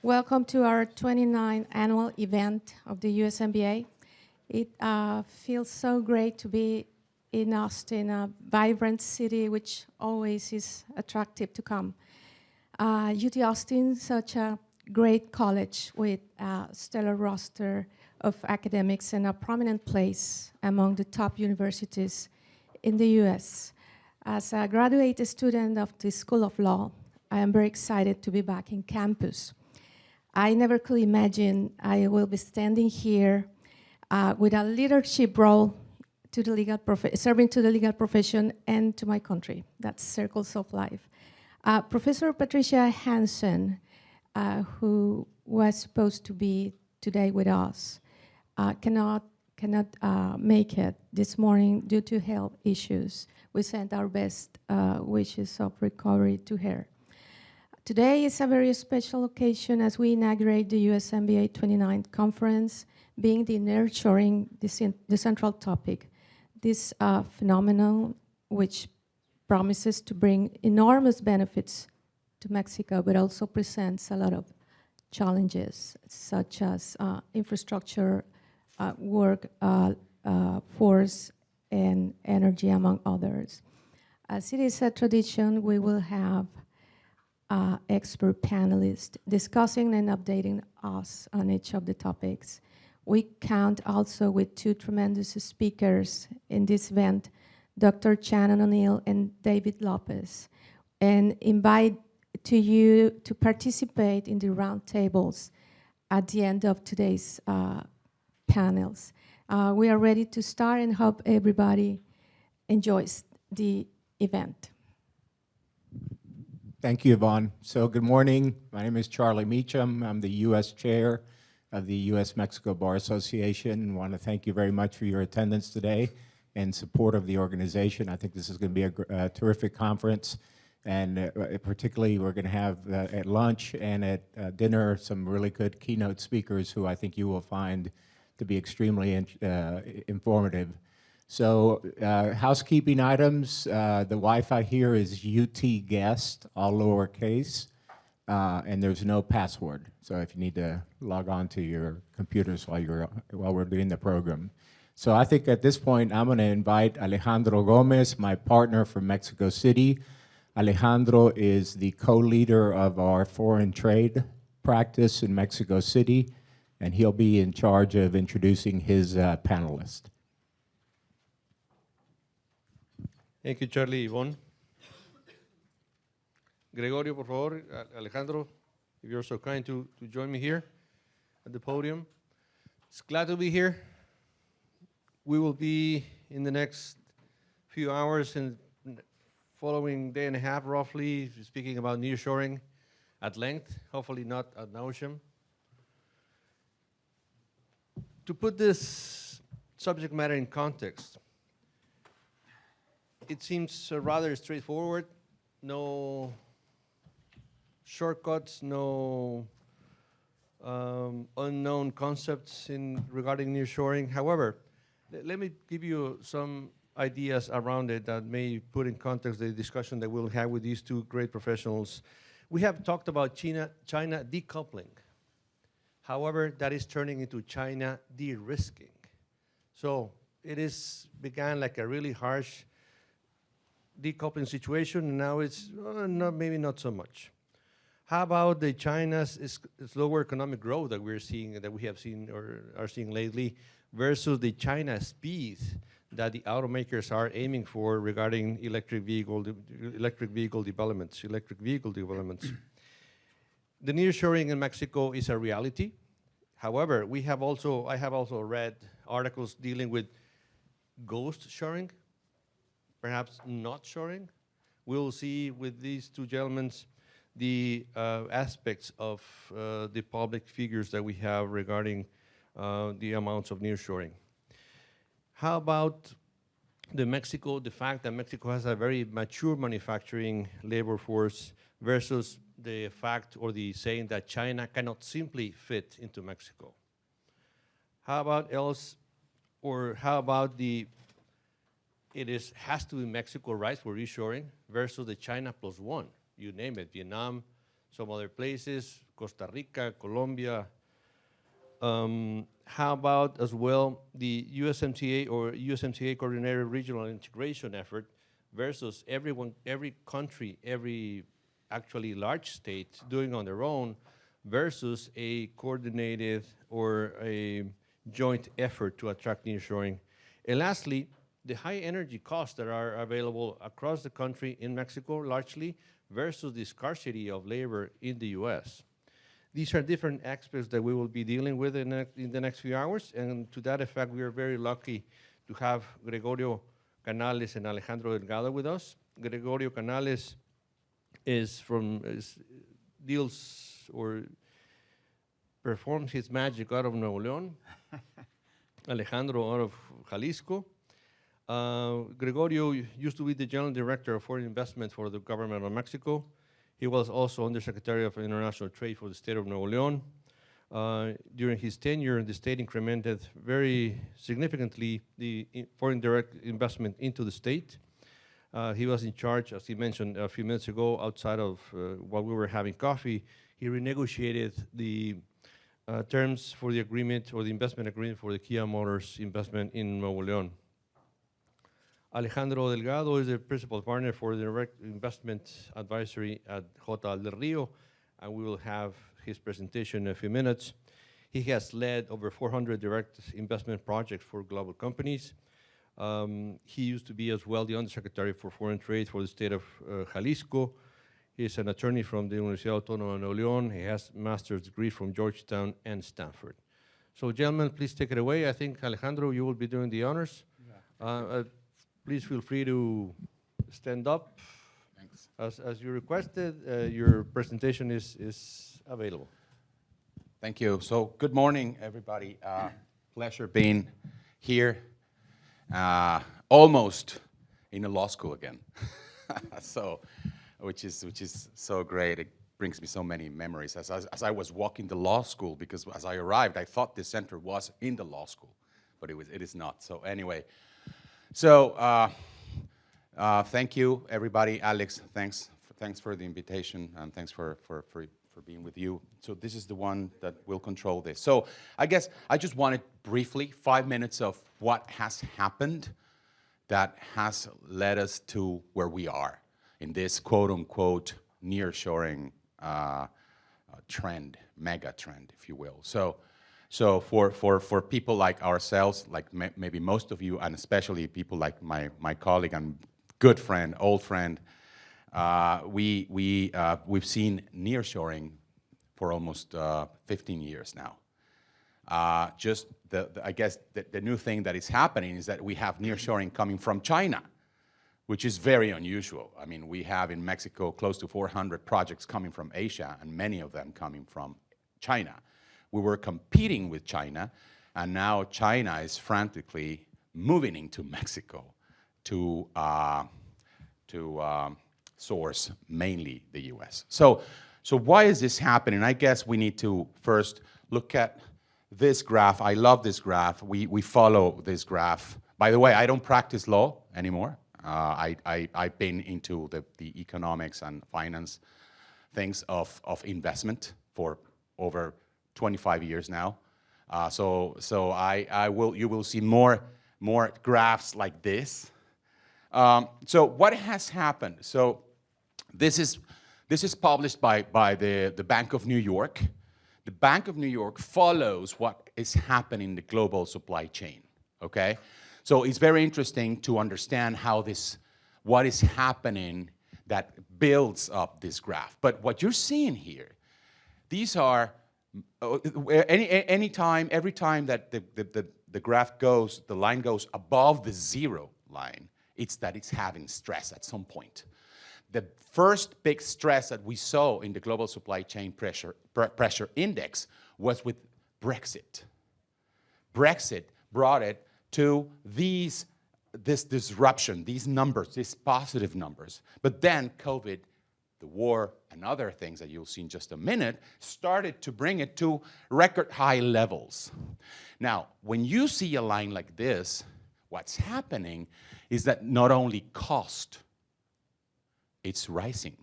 Welcome to our 29th annual event of the USMBA. It feels so great to be in Austin, a vibrant city which always is attractive to come. UT Austin, such a great college with a stellar roster of academics and a prominent place among the top universities in the US. As a graduate student of the School of Law, I am very excited to be back in campus. I never could imagine I will be standing here with a leadership role to the legal serving to the legal profession and to my country. That's circles of life. Professor Patricia Hansen, who was supposed to be today with us, cannot make it this morning due to health issues. We send our best wishes of recovery to her. Today is a very special occasion as we inaugurate the USMBA 29th conference, being the nurturing the central topic. This phenomenon, which promises to bring enormous benefits to Mexico, but also presents a lot of challenges, such as infrastructure, work force, and energy, among others. As it is a tradition, we will have expert panelists discussing and updating us on each of the topics. We count also with two tremendous speakers in this event, Dr. Shannon O'Neill and David Lopez, and invite to you to participate in the roundtables at the end of today's panels. We are ready to start and hope everybody enjoys the event. Thank you, Yvonne. So good morning. My name is Charlie Meacham. I'm the U.S. Chair of the U.S.-Mexico Bar Association. I want to thank you very much for your attendance today and support of the organization. I think this is going to be a terrific conference. And particularly, we're going to have at lunch and at dinner some really good keynote speakers who I think you will find to be extremely informative. So housekeeping items, the Wi-Fi here is UT guest, all lowercase, and there's no password. So if you need to log on to your computers while we're doing the program. So I think at this point, I'm going to invite Alejandro Gómez, my partner from Mexico City. Alejandro is the co-leader of our foreign trade practice in Mexico City, and he'll be in charge of introducing his panelists. Thank you, Charlie, Yvonne. Gregorio, por favor, Alejandro, if you're so kind to join me here at the podium. It's glad to be here. We will be in the next few hours and following day and a half, roughly, speaking about nearshoring at length, hopefully not ad nauseam. To put this subject matter in context, it seems rather straightforward, no shortcuts, no unknown concepts regarding nearshoring. However, let me give you some ideas around it that may put in context the discussion that we'll have with these two great professionals. We have talked about China decoupling. However, that is turning into China de-risking. So it began like a really harsh decoupling situation, and now it's maybe not so much. How about the China's slower economic growth that we're seeing, that we have seen or are seeing lately, versus the China speed that the automakers are aiming for regarding electric vehicle developments. The nearshoring in Mexico is a reality. However, I have also read articles dealing with ghost shoring, perhaps not shoring. We'll see with these two gentlemen the aspects of the public figures that we have regarding the amounts of nearshoring. How about the fact that Mexico has a very mature manufacturing labor force versus the fact or the saying that China cannot simply fit into Mexico? How about has to be Mexico right for reshoring versus the China plus one, you name it, Vietnam, some other places, Costa Rica, Colombia. How about as well the USMCA or USMCA Coordinated Regional Integration effort versus every country, every actually large state doing on their own versus a coordinated or a joint effort to attract nearshoring. And lastly, the high energy costs that are available across the country in Mexico largely versus the scarcity of labor in the US. These are different aspects that we will be dealing with in the next few hours, and to that effect, we are very lucky to have Gregorio Canales and Alejandro Delgado with us. Gregorio Canales deals or performs his magic out of Nuevo León. Alejandro out of Jalisco. Gregorio used to be the General Director of Foreign Investment for the government of Mexico. He was also Undersecretary of International Trade for the state of Nuevo León. During his tenure, the state incremented very significantly the foreign direct investment into the state. He was in charge, as he mentioned a few minutes ago, outside of while we were having coffee, he renegotiated the terms for the agreement or the investment agreement for the Kia Motors investment in Nuevo León. Alejandro Delgado is the principal partner for the direct investment advisory at J. del Rio, and we will have his presentation in a few minutes. He has led over 400 direct investment projects for global companies. He used to be as well the Undersecretary for Foreign Trade for the state of Jalisco. He's an attorney from the Universidad Autónoma de Nuevo León. He has a master's degree from Georgetown and Stanford. So gentlemen, please take it away. I think, Alejandro, you will be doing the honors. Yeah. Please feel free to stand up. Thanks. As you requested, your presentation is available. Thank you. So good morning, everybody. Pleasure being here. Almost in a law school again. Which is so great. It brings me so many memories. As I was walking the law school, because as I arrived, I thought this center was in the law school, but it is not. So anyway. So thank you, everybody. Alex, thanks for the invitation, and thanks for being with you. So this is the one that will control this. So I guess I just wanted briefly 5 minutes of what has happened that has led us to where we are in this quote-unquote nearshoring trend, mega trend, if you will. So for people like ourselves, like maybe most of you, and especially people like my colleague and good friend, old friend, we've seen nearshoring for almost 15 years now. I guess the new thing that is happening is that we have nearshoring coming from China, which is very unusual. I mean, we have in Mexico close to 400 projects coming from Asia, and many of them coming from China. We were competing with China, and now China is frantically moving into Mexico to source mainly the US. So why is this happening? I guess we need to first look at this graph. I love this graph. We follow this graph. By the way, I don't practice law anymore. I've been into the economics and finance things of investment for over 25 years now. So you will see more graphs like this. So what has happened? So this is published by the Bank of New York. The Bank of New York follows what is happening in the global supply chain, okay? So it's very interesting to understand what is happening that builds up this graph. But what you're seeing here, these are, every time that the graph goes, the line goes above the zero line, it's that it's having stress at some point. The first big stress that we saw in the global supply chain pressure index was with Brexit. Brexit brought it to this disruption, these numbers, these positive numbers. But then COVID, the war, and other things that you'll see in just a minute started to bring it to record high levels. Now, when you see a line like this, what's happening is that not only cost, it's rising.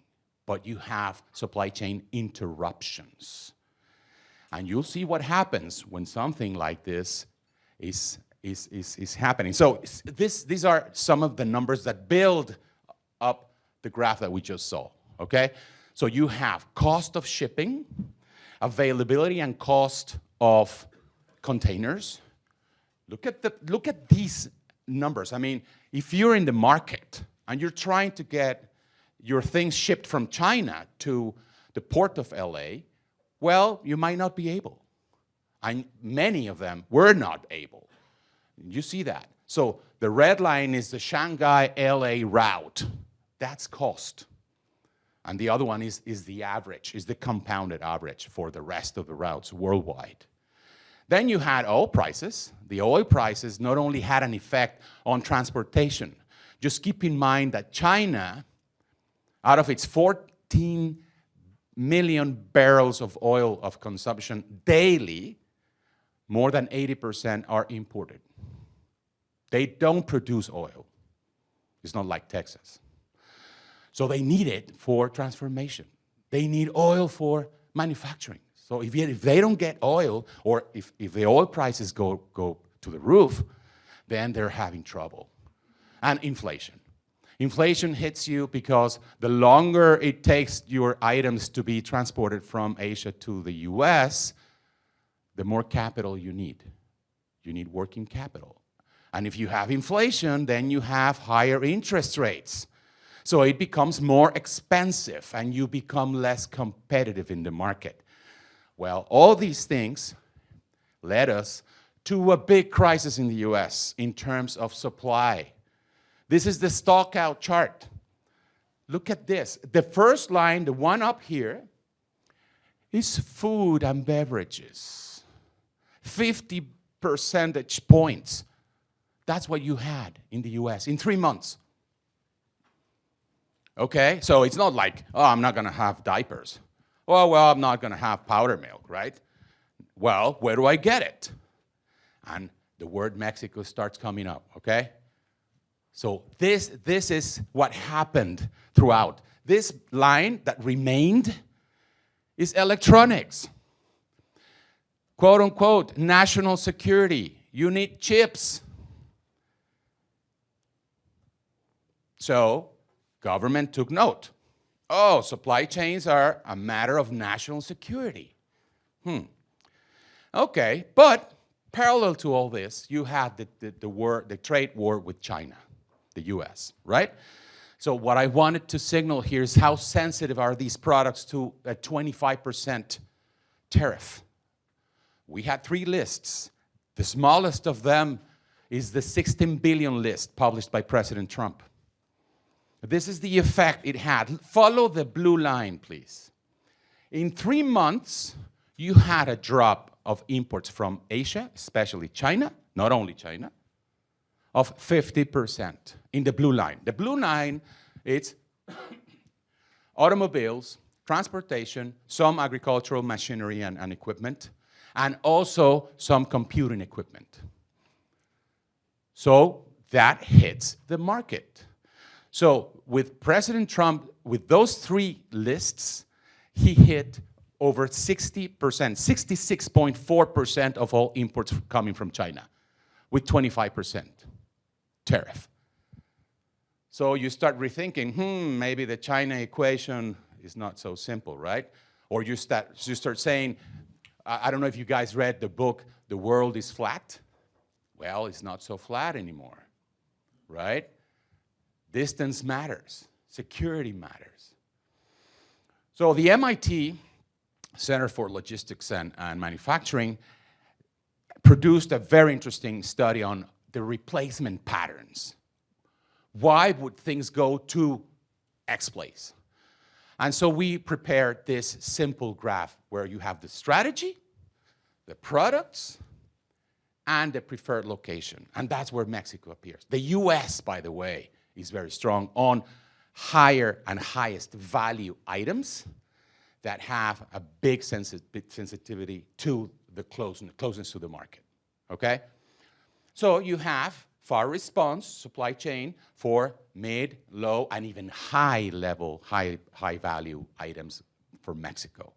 but you have supply chain interruptions. And you'll see what happens when something like this is happening. So these are some of the numbers that build up the graph that we just saw, okay? So you have cost of shipping, availability and cost of containers. Look at these numbers. I mean, if you're in the market and you're trying to get your things shipped from China to the port of LA, well, you might not be able. And many of them were not able. You see that. So the red line is the Shanghai-LA route. That's cost. And the other one is the average, is the compounded average for the rest of the routes worldwide. Then you had oil prices. The oil prices not only had an effect on transportation. Just keep in mind that China, out of its 14 million barrels of oil of consumption daily, more than 80% are imported. They don't produce oil. It's not like Texas. So they need it for transformation. They need oil for manufacturing. So if they don't get oil, or if the oil prices go to the roof, then they're having trouble. And inflation. Inflation hits you because the longer it takes your items to be transported from Asia to the US, the more capital you need. You need working capital. And if you have inflation, then you have higher interest rates. So it becomes more expensive and you become less competitive in the market. Well, all these things led us to a big crisis in the US in terms of supply. This is the stock out chart. Look at this. The first line, the one up here, is food and beverages. 50 percentage points. That's what you had in the US in 3 months. Okay, so it's not like, oh, I'm not gonna have diapers. Well, I'm not gonna have powder milk, right? Well, where do I get it? And the word Mexico starts coming up, okay? So this is what happened throughout. This line that remained is electronics. Quote unquote, national security. You need chips. So government took note. Oh, supply chains are a matter of national security. Okay, but parallel to all this, you had the trade war with China, the US, right? So what I wanted to signal here is how sensitive are these products to a 25% tariff. We had 3 lists. The smallest of them is the 16 billion list published by President Trump. This is the effect it had. Follow the blue line, please. In 3 months, you had a drop of imports from Asia, especially China, not only China, of 50% in the blue line. The blue line, it's automobiles, transportation, some agricultural machinery and equipment, and also some computing equipment. So that hits the market. So with President Trump, with those 3 lists, he hit over 60%, 66.4% of all imports coming from China, with 25% tariff. So you start rethinking, maybe the China equation is not so simple, right? Or you start saying, I don't know if you guys read the book, The World is Flat. Well, it's not so flat anymore, right? Distance matters. Security matters. So the MIT Center for Logistics and Manufacturing produced a very interesting study on the replacement patterns. Why would things go to X place? And so we prepared this simple graph where you have the strategy, the products, and the preferred location. And that's where Mexico appears. The US, by the way, is very strong on higher and highest value items that have a big sensitivity to the closeness to the market, okay? So you have far response supply chain for mid, low, and even high level, high value items for Mexico.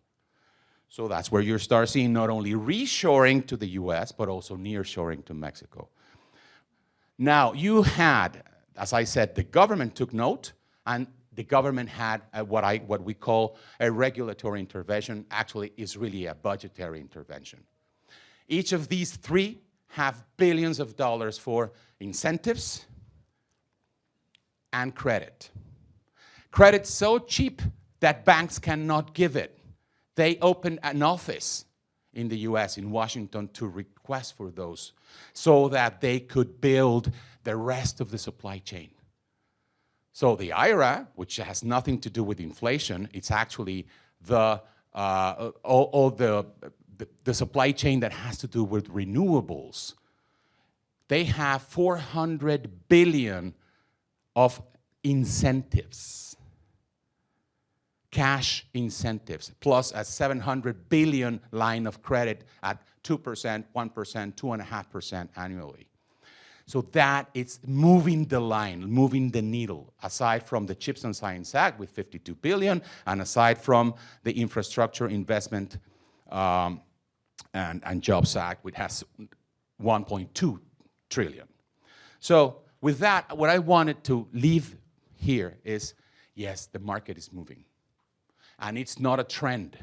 So that's where you start seeing not only reshoring to the US, but also nearshoring to Mexico. Now, you had, as I said, the government took note, and the government had what we call a regulatory intervention. Actually, is really a budgetary intervention. Each of these three have billions of dollars for incentives and credit. Credit's so cheap that banks cannot give it. They opened an office in the US, in Washington, to request for those so that they could build the rest of the supply chain. So the IRA, which has nothing to do with inflation, it's actually all the supply chain that has to do with renewables. They have 400 billion of incentives, cash incentives, plus a 700 billion line of credit at 2%, 1%, 2.5% annually. So that it's moving the line, moving the needle, aside from the Chips and Science Act with 52 billion, and aside from the Infrastructure Investment and Jobs Act, which has 1.2 trillion. So with that, what I wanted to leave here is, yes, the market is moving. And it's not a trend.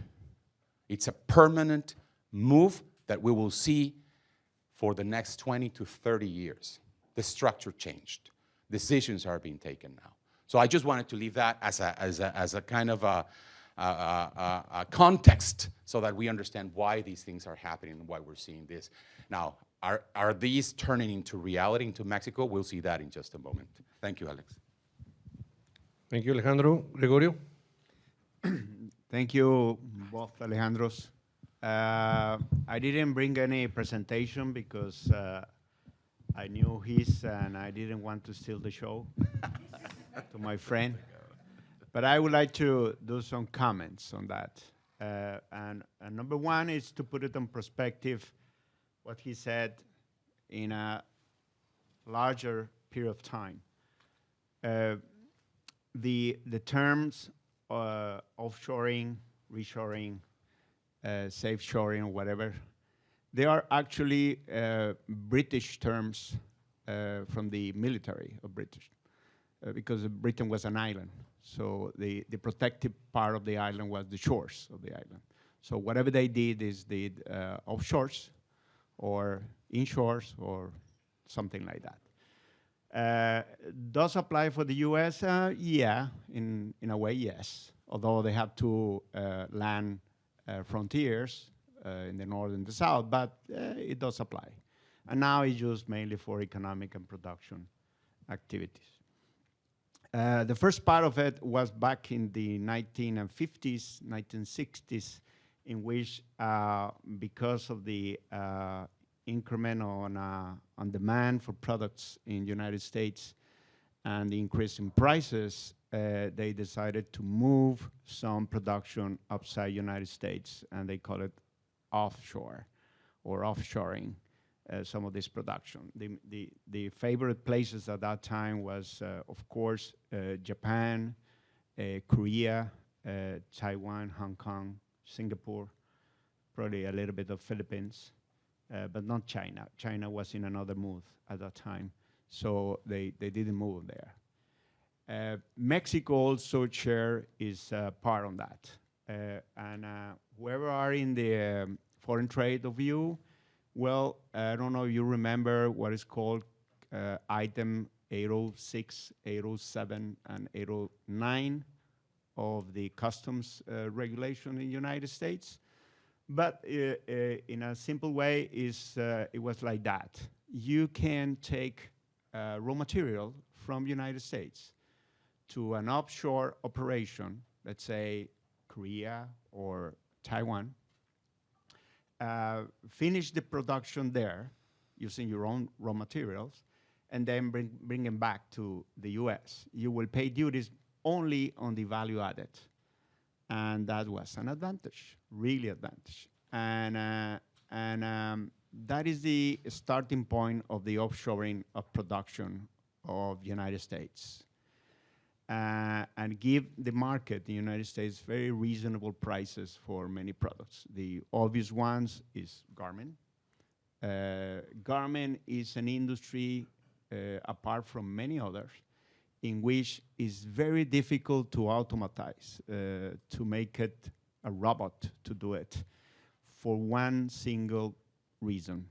It's a permanent move that we will see for the next 20 to 30 years. The structure changed. Decisions are being taken now. So I just wanted to leave that as a kind of a context so that we understand why these things are happening and why we're seeing this. Now, are these turning into reality into Mexico? We'll see that in just a moment. Thank you, Alex. Thank you, Alejandro. Gregorio? Thank you, both Alejandros. I didn't bring any presentation because I knew his and I didn't want to steal the show to my friend. But I would like to do some comments on that. And number one is to put it in perspective, what he said in a larger period of time. The terms offshoring, reshoring, safe shoring, or whatever, they are actually British terms from the military of British, because Britain was an island. So the protected part of the island was the shores of the island. So whatever they did is did offshores or inshores or something like that. Does apply for the US? Yeah, in a way, yes. Although they have to land frontiers in the north and the south, but it does apply. And now it's used mainly for economic and production activities. The first part of it was back in the 1950s, 1960s, in which, because of the increment on demand for products in the United States and the increase in prices, they decided to move some production outside United States, and they call it offshore or offshoring some of this production. The favorite places at that time was, of course, Japan, Korea, Taiwan, Hong Kong, Singapore, probably a little bit of Philippines, but not China. China was in another mood at that time, so they didn't move there. Mexico also share is part on that. And whoever are in the foreign trade of you, well, I don't know if you remember what is called item 806, 807, and 809 of the customs regulation in the United States. But in a simple way, it was like that. You can take raw material from United States to an offshore operation, let's say Korea or Taiwan, finish the production there using your own raw materials, and then bring them back to the US. You will pay duties only on the value added. And that was an advantage, really advantage. And that is the starting point of the offshoring of production of United States. And give the market, the United States, very reasonable prices for many products. The obvious ones is garment. Garment is an industry, apart from many others, in which it's very difficult to automatize, to make it a robot to do it, for one single reason.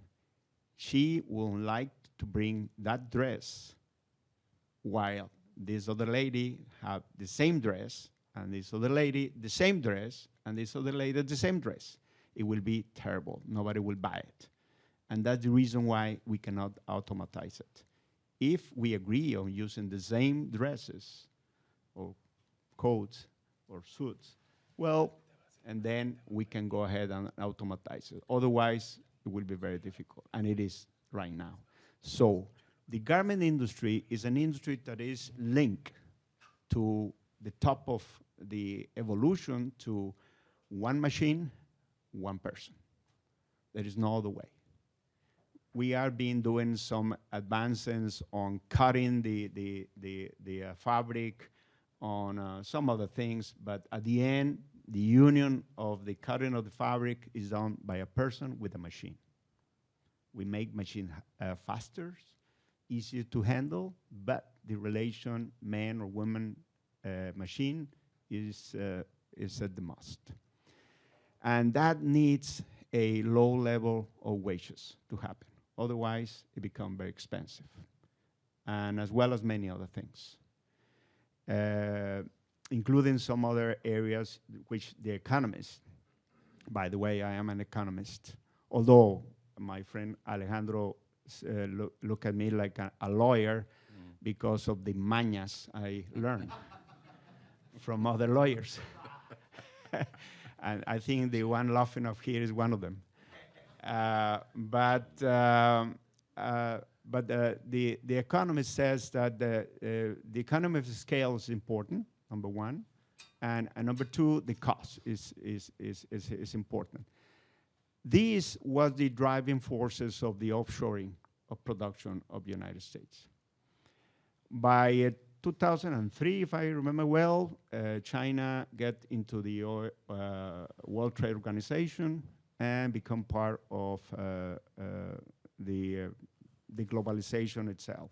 She would like to bring that dress while this other lady have the same dress, and this other lady the same dress, and this other lady the same dress. It will be terrible. Nobody will buy it. And that's the reason why we cannot automatize it. If we agree on using the same dresses or coats or suits, well, and then we can go ahead and automatize it. Otherwise, it will be very difficult, and it is right now. So the garment industry is an industry that is linked to the top of the evolution to one machine, one person. There is no other way. We are doing some advances on cutting the fabric, on some other things, but at the end, the union of the cutting of the fabric is done by a person with a machine. We make machine faster, easier to handle, but the relation man or woman machine is at the must. And that needs a low level of wages to happen. Otherwise, it becomes very expensive, and as well as many other things, including some other areas which the economists, by the way, I am an economist, although my friend Alejandro look at me like a lawyer because of the mañas I learned from other lawyers. And I think the one laughing up here is one of them. But the economist says that the economy of scale is important, number one, and number two, the cost is important. These was the driving forces of the offshoring of production of the United States. By 2003, if I remember well, China got into the World Trade Organization and become part of the globalization itself,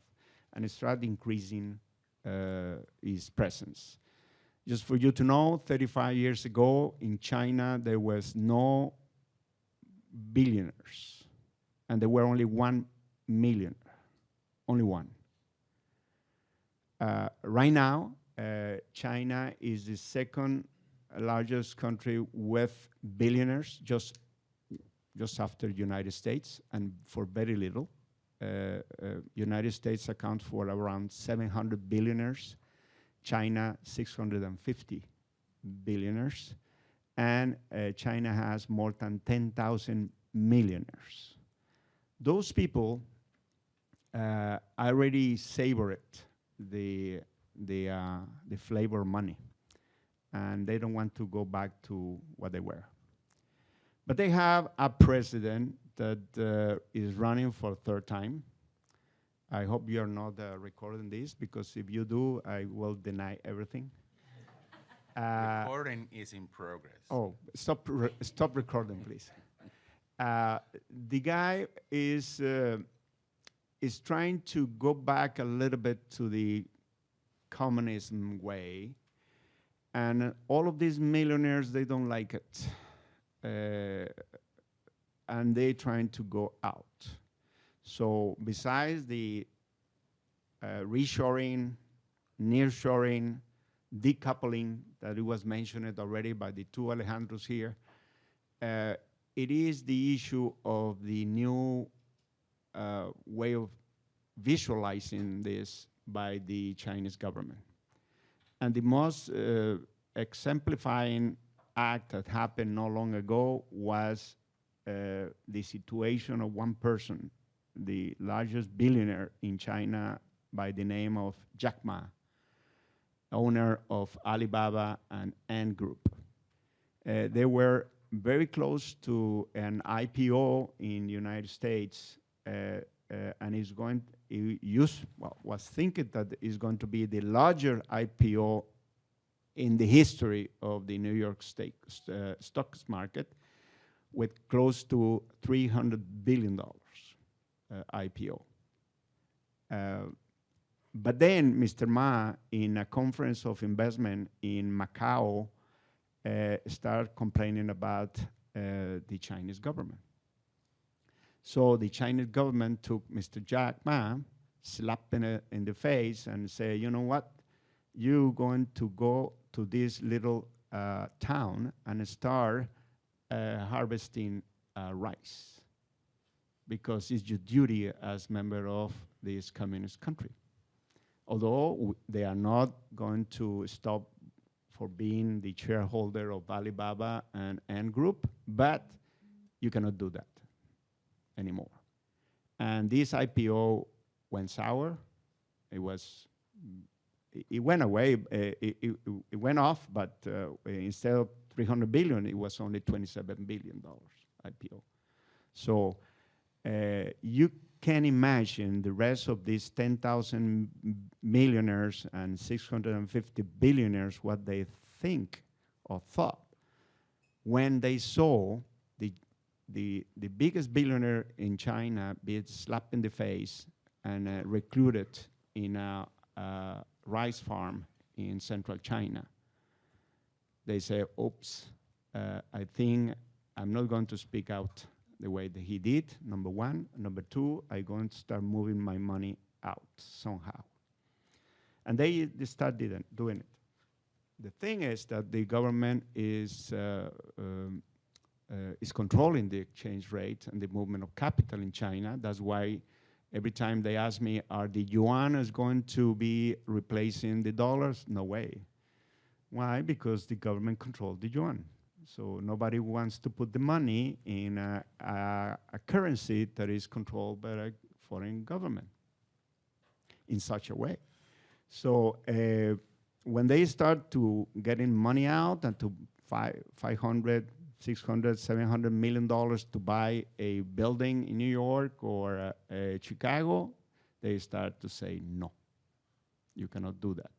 and it started increasing its presence. Just for you to know, 35 years ago in China, there was no billionaires, and there were only 1 millionaire, only one. Right now, China is the second largest country with billionaires, just after United States, and for very little. United States accounts for around 700 billionaires, China 650 billionaires, and China has more than 10,000 millionaires. Those people already savor it, the flavor of money, and they don't want to go back to what they were. But they have a president that is running for a third time. I hope you are not recording this, because if you do, I will deny everything. Recording is in progress. Oh, stop recording, please. The guy is trying to go back a little bit to the communism way, and all of these millionaires, they don't like it. And they're trying to go out. So besides the reshoring, nearshoring, decoupling that it was mentioned already by the two Alejandros here, it is the issue of the new way of visualizing this by the Chinese government. And the most exemplifying act that happened not long ago was the situation of one person, the largest billionaire in China by the name of Jack Ma, owner of Alibaba and Ant Group. They were very close to an IPO in the United States, and is going, was thinking that is going to be the larger IPO in the history of the New York stocks market, with close to $300 billion IPO. But then Mr. Ma, in a conference of investment in Macau, started complaining about the Chinese government. So the Chinese government took Mr. Jack Ma, slapped him in the face, and said, you know what? You're going to go to this little town and start harvesting rice, because it's your duty as member of this communist country. Although they are not going to stop for being the shareholder of Alibaba and Ant Group, but you cannot do that anymore. And this IPO went sour. It went away, it went off, but instead of 300 billion, it was only $27 billion IPO. So you can imagine the rest of these 10,000 millionaires and 650 billionaires, what they think or thought when they saw the biggest billionaire in China be slapped in the face and recruited in a rice farm in central China. They say, oops, I think I'm not going to speak out the way that he did, number one. Number two, I'm going to start moving my money out somehow. And they started doing it. The thing is that the government is controlling the exchange rate and the movement of capital in China. That's why every time they ask me, are the yuan is going to be replacing the dollars? No way. Why? Because the government controls the yuan. So nobody wants to put the money in a currency that is controlled by a foreign government in such a way. So when they start to getting money out and to 500, 600, $700 million to buy a building in New York or Chicago, they start to say, no, you cannot do that.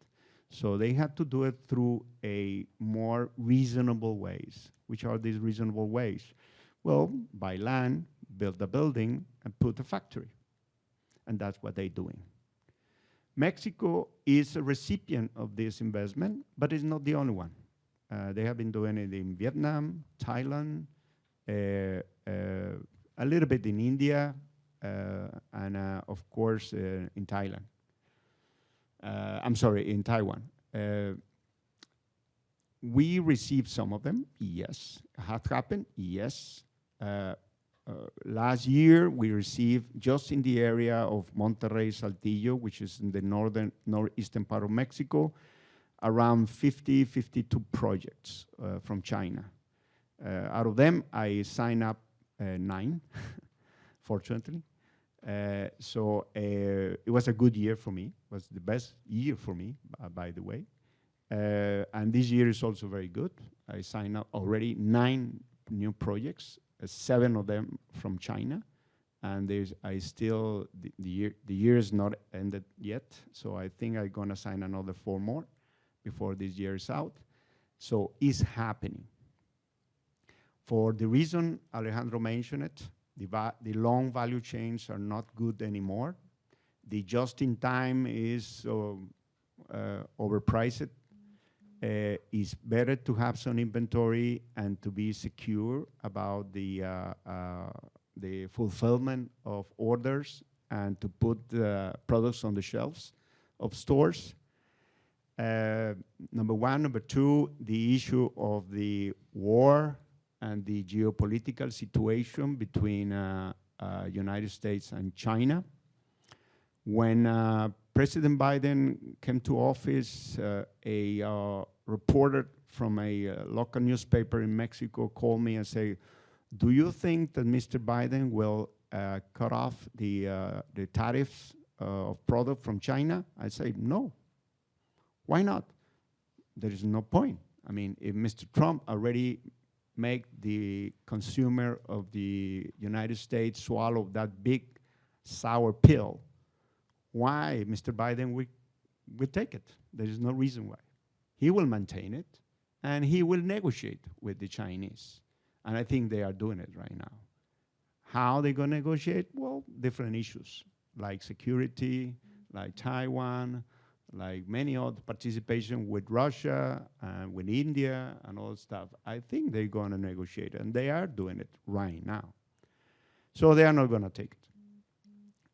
So they had to do it through a more reasonable ways. Which are these reasonable ways? Well, buy land, build a building, and put a factory. And that's what they're doing. Mexico is a recipient of this investment, but it's not the only one. They have been doing it in Vietnam, Thailand, a little bit in India, and of course in Thailand. I'm sorry, in Taiwan. We received some of them, yes. Has happened, yes. Last year, we received, just in the area of Monterrey, Saltillo, which is in the northeastern part of Mexico, around 52 projects from China. Out of them, I signed up 9, fortunately. So it was a good year for me. It was the best year for me, by the way. And this year is also very good. I signed up already 9 new projects, 7 of them from China. And the year is not ended yet. So I think I'm gonna sign another 4 more before this year is out. So it's happening. For the reason Alejandro mentioned it, the long value chains are not good anymore. The just-in-time is overpriced. It's better to have some inventory and to be secure about the fulfillment of orders and to put the products on the shelves of stores. Number one. Number two, the issue of the war and the geopolitical situation between United States and China. When President Biden came to office, a reporter from a local newspaper in Mexico called me and said, do you think that Mr. Biden will cut off the tariffs of product from China? I said, no. Why not? There is no point. I mean, if Mr. Trump already make the consumer of the United States swallow that big sour pill, why Mr. Biden would take it? There is no reason why. He will maintain it, and he will negotiate with the Chinese. And I think they are doing it right now. How they going to negotiate? Well, different issues, like security, like Taiwan, like many other participation with Russia and with India and all that stuff. I think they're going to negotiate, and they are doing it right now. So they are not going to take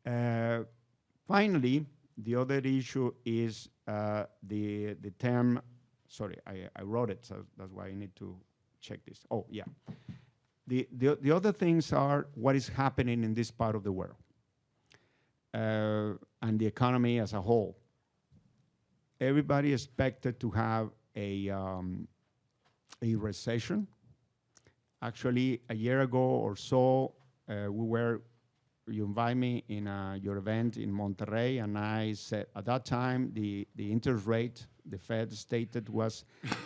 it. Finally, the other issue is the term, sorry, I wrote it, so that's why I need to check this. Oh, yeah. The other things are what is happening in this part of the world and the economy as a whole. Everybody expected to have a recession. Actually, a year ago or so, you invite me in your event in Monterrey, and I said at that time the interest rate the Fed stated was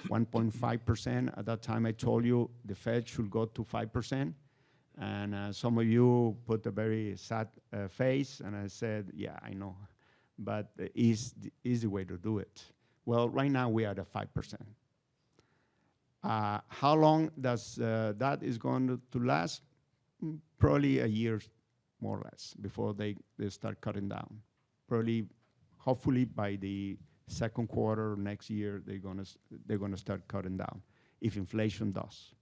1.5%. At that time, I told you the Fed should go to 5%, and some of you put a very sad face, and I said, yeah, I know, but is the easy way to do it. Well, right now we are at 5%. How long does that is going to last? Probably a year, more or less, before they start cutting down. Probably, hopefully by the second quarter next year, they're gonna start cutting down, if inflation does.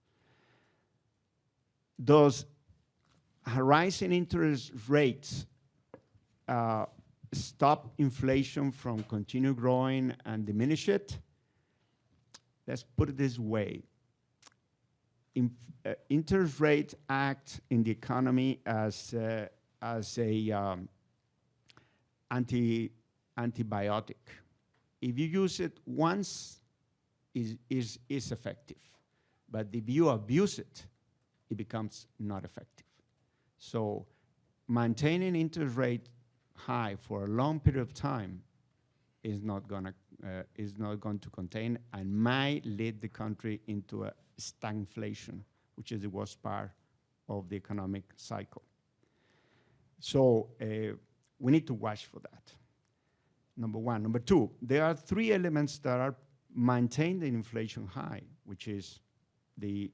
Does rising interest rates stop inflation from continue growing and diminish it? Let's put it this way. Interest rates act in the economy as a antibiotic. If you use it once, is effective. But if you abuse it, it becomes not effective. So maintaining interest rate high for a long period of time is not going to contain and might lead the country into a stagflation, which is the worst part of the economic cycle. So we need to watch for that. Number one. Number two, there are three elements that are maintain the inflation high, which is the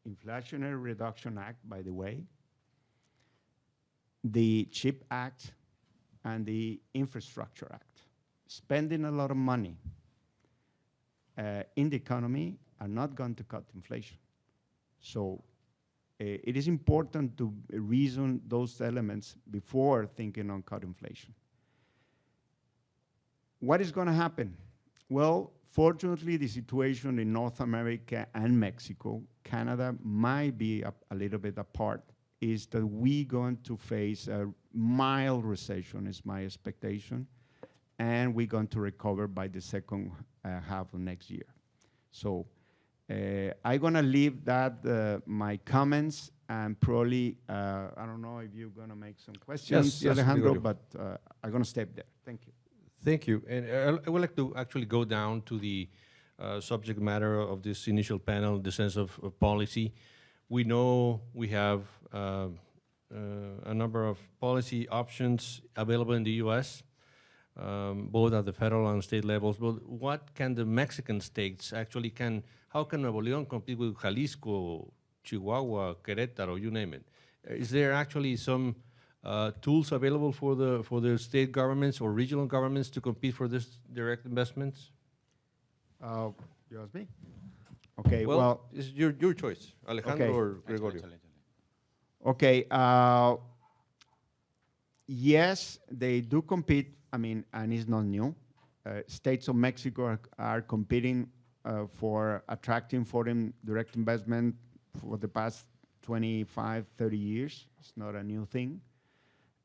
Inflationary Reduction Act, by the way, the CHIP Act, and the Infrastructure Act. Spending a lot of money in the economy are not going to cut inflation. So it is important to reason those elements before thinking on cut inflation. What is going to happen? Well, fortunately, the situation in North America and Mexico, Canada might be a little bit apart, is that we're going to face a mild recession, is my expectation, and we're going to recover by the second half of next year. So I'm going to leave that, my comments, and probably, I don't know if you're going to make some questions, yes, Alejandro, Gregorio. but I'm going to step there. Thank you. Thank you. And I would like to actually go down to the subject matter of this initial panel, the sense of policy. We know we have a number of policy options available in the U.S., both at the federal and state levels. But what can the Mexican states actually how can Nuevo León compete with Jalisco, Chihuahua, Querétaro, you name it? Is there actually some tools available for the state governments or regional governments to compete for this direct investments? You ask me? Okay, Well, it's your choice, Alejandro Okay. or Gregorio. Okay, yes, they do compete, I mean, and it's not new. States of Mexico are competing for attracting foreign direct investment for the past 25, 30 years. It's not a new thing.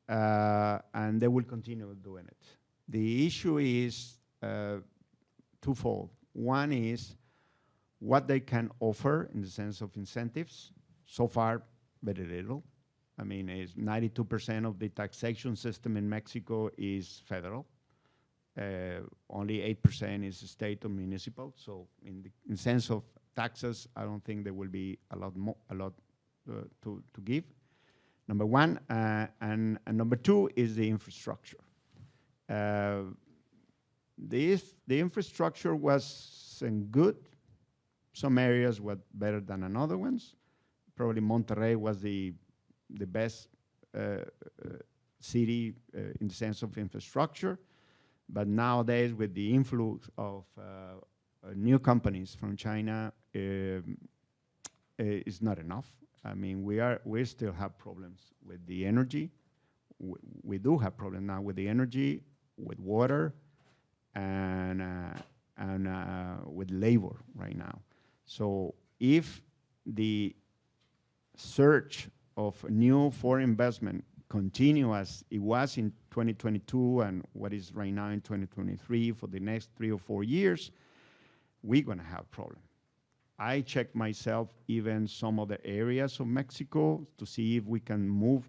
And they will continue doing it. The issue is twofold. One is what they can offer in the sense of incentives. So far, very little. I mean, it's 92% of the taxation system in Mexico is federal. Only 8% is state or municipal. So in the sense of taxes, I don't think there will be a lot to give. Number one, and number two is the infrastructure. The infrastructure wasn't good. Some areas were better than another ones. Probably Monterrey was the best city in the sense of infrastructure. But nowadays, with the influx of new companies from China, it's not enough. I mean, we still have problems with the energy. We do have problems now with the energy, with water, and with labor right now. So if the search of new foreign investment continue as it was in 2022 and what is right now in 2023 for the next 3 or 4 years, we're going to have problems. I checked myself even some other areas of Mexico to see if we can move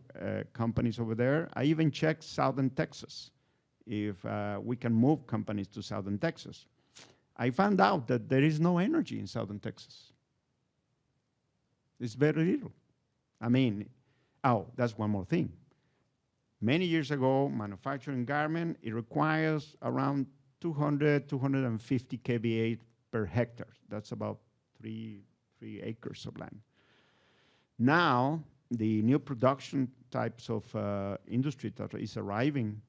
companies over there. I even checked southern Texas, if we can move companies to southern Texas. I found out that there is no energy in southern Texas. It's very little. I mean, oh, that's one more thing. Many years ago, manufacturing garment, it requires around 250 kVA per hectare. That's about 3 acres of land. Now, the new production types of industry that is arriving,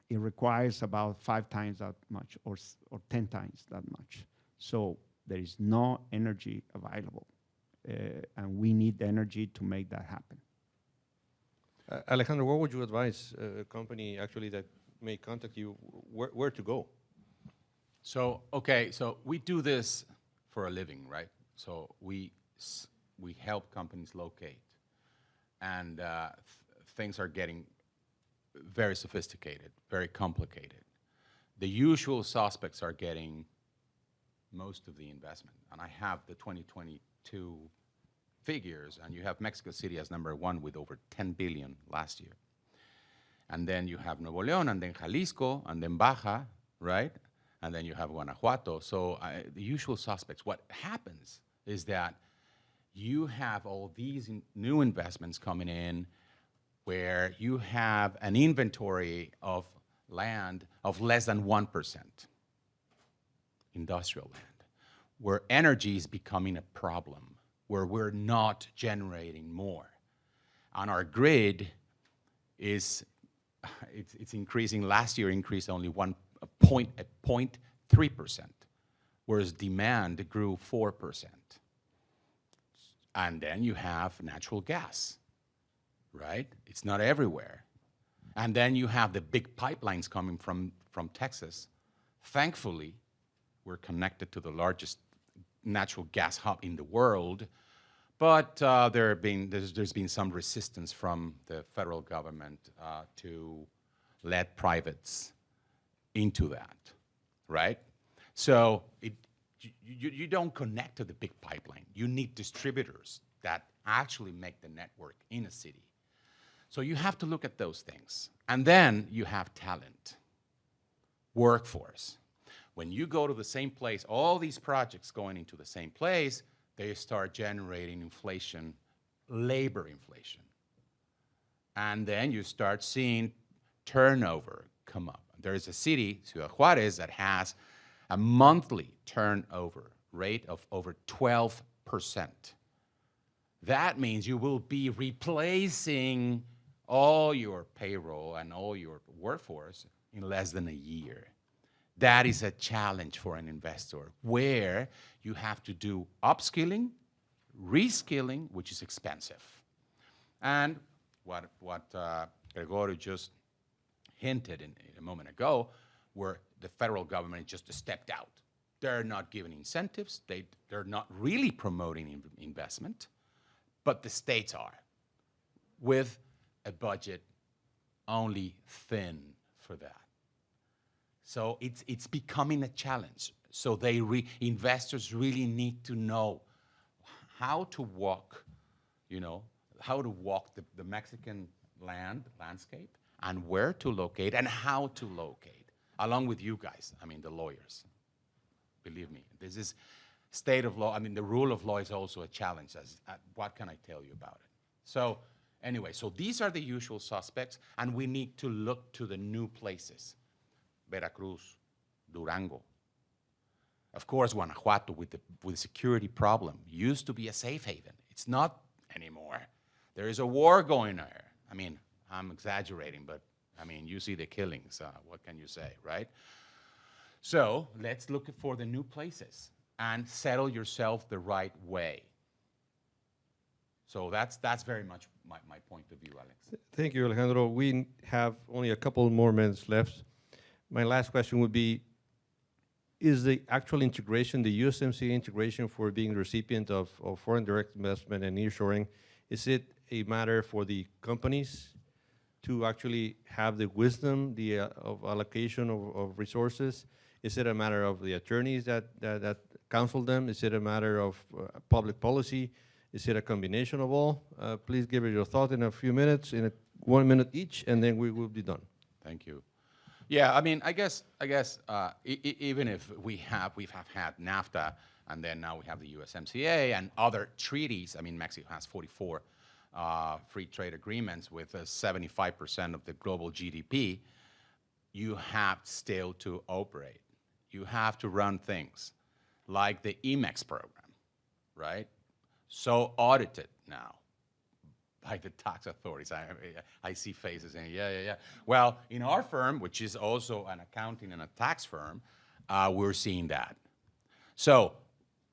it requires about 5 times that much or 10 times that much. So there is no energy available. And we need energy to make that happen. Alejandro, what would you advise a company actually that may contact you, where to go? So, okay, so we do this for a living, right? So we help companies locate. And things are getting very sophisticated, very complicated. The usual suspects are getting most of the investment. And I have the 2022 figures, and you have Mexico City as number 1 with over 10 billion last year. And then you have Nuevo León, and then Jalisco, and then Baja, right? And then you have Guanajuato. So the usual suspects. What happens is that you have all these new investments coming in where you have an inventory of land of less than 1%, industrial land, where energy is becoming a problem, where we're not generating more. And our grid is, it's increasing. Last year increased only 0.3%, whereas demand grew 4%. And then you have natural gas, right? It's not everywhere. And then you have the big pipelines coming from Texas. Thankfully, we're connected to the largest natural gas hub in the world, but there's been some resistance from the federal government to let privates into that, right? So you don't connect to the big pipeline. You need distributors that actually make the network in a city. So you have to look at those things. And then you have talent, workforce. When you go to the same place, all these projects going into the same place, they start generating inflation, labor inflation. And then you start seeing turnover come up. There is a city, Ciudad Juárez, that has a monthly turnover rate of over 12%. That means you will be replacing all your payroll and all your workforce in less than a year. That is a challenge for an investor, where you have to do upskilling, reskilling, which is expensive. And what Gregorio just hinted in a moment ago, where the federal government just stepped out. They're not giving incentives. They're not really promoting investment, but the states are, with a budget only thin for that. So it's becoming a challenge. So investors really need to know how to walk, how to walk the Mexican landscape, and where to locate and how to locate, along with you guys, the lawyers. Believe me, this is state of law, I mean, the rule of law is also a challenge. What can I tell you about it? So anyway, so these are the usual suspects, and we need to look to the new places. Veracruz, Durango. Of course, Guanajuato with the security problem used to be a safe haven. It's not anymore. There is a war going there. I mean, I'm exaggerating, but I mean, you see the killings. What can you say, right? So let's look for the new places and settle yourself the right way. So that's very much my point of view, Alex. Thank you, Alejandro. We have only a couple more minutes left. My last question would be, is the actual integration, the USMCA integration for being the recipient of foreign direct investment and nearshoring, is it a matter for the companies to actually have the wisdom of allocation of resources? Is it a matter of the attorneys that counsel them? Is it a matter of public policy? Is it a combination of all? Please give it your thought in a few minutes, 1 minute each, and then we will be done. Thank you. Yeah, I mean, I guess even if we've had NAFTA, and then now we have the USMCA and other treaties. I mean, Mexico has 44 free trade agreements with 75% of the global GDP. You have still to operate. You have to run things like the EMEX program, right? So audited now by the tax authorities. I see faces saying, yeah. Well, in our firm, which is also an accounting and a tax firm, we're seeing that. So,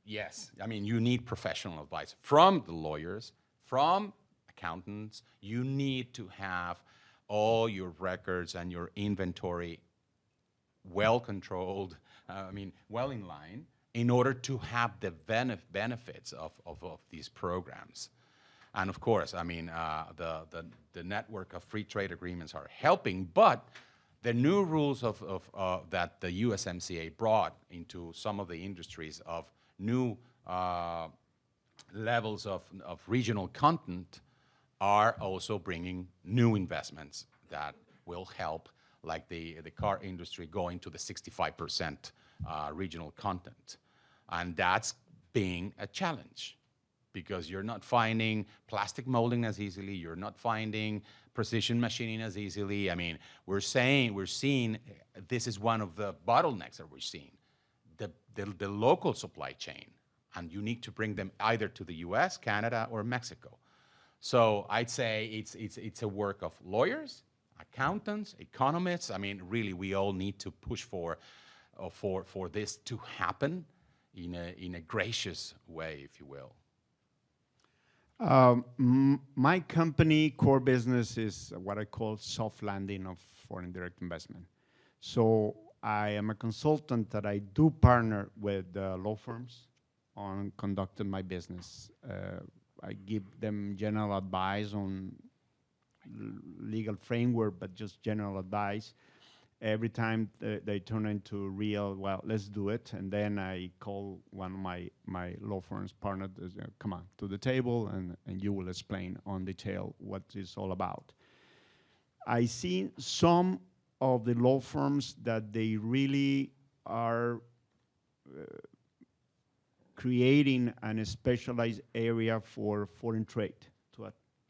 yes, I mean, you need professional advice from the lawyers, from accountants. You need to have all your records and your inventory well controlled, well in line, in order to have the benefits of these programs. And of course, I mean, the network of free trade agreements are helping, but the new rules that the USMCA brought into some of the industries of new levels of regional content are also bringing new investments that will help, like the car industry going to the 65% regional content. And that's being a challenge, because you're not finding plastic molding as easily, you're not finding precision machining as easily. I mean, we're seeing this is one of the bottlenecks that we're seeing, the local supply chain, and you need to bring them either to the US, Canada, or Mexico. So I'd say it's a work of lawyers, accountants, economists. I mean, really, we all need to push for this to happen in a gracious way, if you will. My company core business is what I call soft landing of foreign direct investment. So I am a consultant that I do partner with law firms on conducting my business. I give them general advice on legal framework, but just general advice. Every time they turn into real, well, let's do it. And then I call one of my law firm's partners, come on, to the table, and you will explain on detail what it's all about. I see some of the law firms that they really are creating a specialized area for foreign trade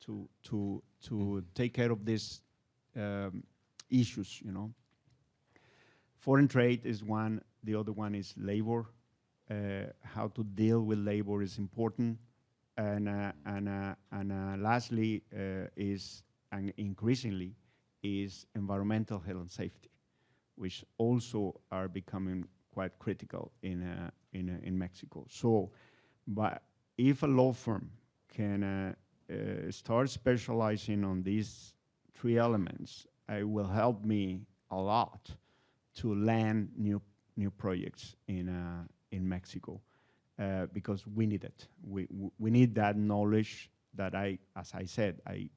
to take care of these issues, you know. Foreign trade is one, the other one is labor. How to deal with labor is important. And lastly is, and increasingly, is environmental health and safety, which also are becoming quite critical in Mexico. So, but if a law firm can start specializing on these three elements, it will help me a lot to land new projects in Mexico, because we need it. We need that knowledge that as I said, I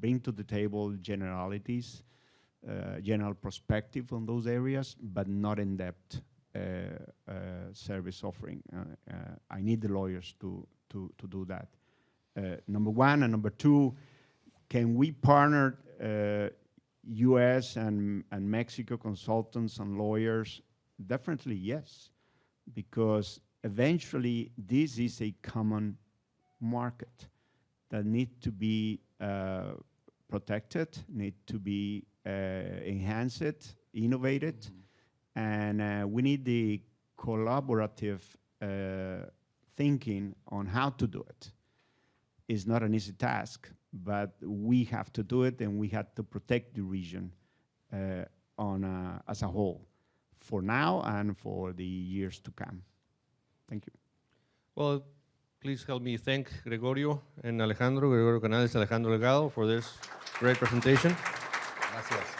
bring to the table generalities, general perspective on those areas, but not in-depth service offering. I need the lawyers to do that. Number one, and number two, can we partner US and Mexico consultants and lawyers? Definitely yes, because eventually this is a common market that need to be protected, need to be enhanced, innovated, and we need the collaborative thinking on how to do it. It's not an easy task, but we have to do it, and we have to protect the region as a whole, for now and for the years to come. Thank you. Well, please help me thank Gregorio and Alejandro, Gregorio Canales, Alejandro Delgado, for this great presentation. Gracias.